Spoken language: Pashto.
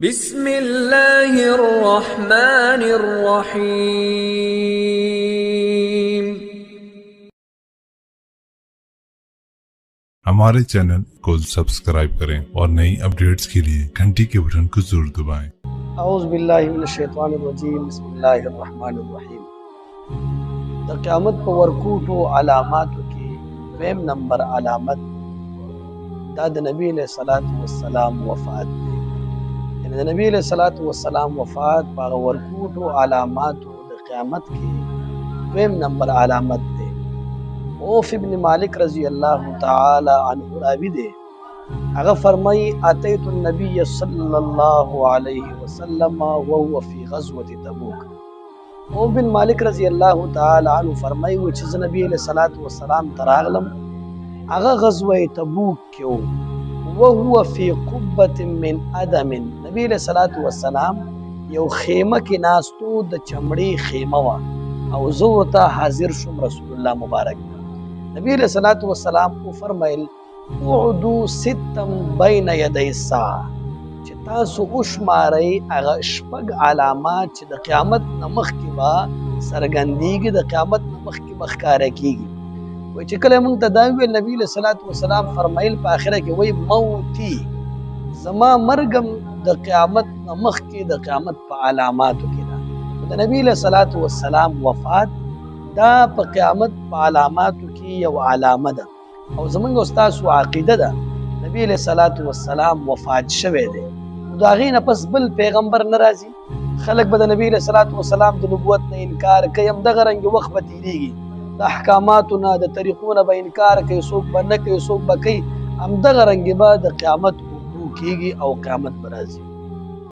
بسم الله الرحمن الرحيم। हमारे चैनल को सब्सक्राइब करें और नई अपडेट्स के लिए घंटी के बटन को जरूर दबाएं। اعوذ باللہ من الشیطان الرجیم بسم اللہ الرحمن الرحیم د قیامت په ورکوټو علاماتو کې دویم نمبر علامت دا د نبی علیہ الصلوۃ والسلام وفات دی. یعنی د نبی علیہ الصلوۃ والسلام وفات په ورکوټو علاماتو د قیامت کې دویم نمبر علامت دی. اوف ابن مالک رضی اللہ تعالی عنہ راوی دی. هغه فرمای اتیت النبی صلی الله علیه وسلم وهو فی غزوه تبوک. او بن مالک رضی الله تعالی عنہ فرمای و چې نبی علیہ الصلوۃ والسلام تراغلم هغه غزوه تبوک کې وهو فی قبه من ادم. نبی علیہ الصلوۃ والسلام یو خیمه کې ناستو د چمړي خیمه وا او زه ورته حاضر شوم رسول الله مبارک. نبی علیہ الصلوۃ والسلام کو فرمایل اعدو ستم بین یدی الساعه چې تاسو وشمارئ هغه شپږ علامات چې د قیامت نه مخکې به څرګندېږي، د قیامت نه مخکې به ښکاره کېږي. وایي چې کله موږ ته دا وویل نبي علیه صلات وسلام فرمایل په آخره کې وایي موتي زما مرګم د قیامت نه مخکې د قیامت په علاماتو کې ده. د نبي علیه صلات وسلام وفات دا په قیامت په علاماتو کې یو علامه ده او زمونږ استاد عقیده ده نبی علیہ الصلوۃ والسلام وفات شوه دی. دا غي نه پس بل پیغمبر ناراضي خلک به د نبی علیہ الصلوۃ والسلام د نبوت نه انکار کوي، هم دغه رنګ وخت به تیریږي، د احکاماتونه د طریقونو به انکار کوي، څوک به نه کوي څوک به کوي، هم دغه رنګ به د قیامت کېږي او قیامت به راځي.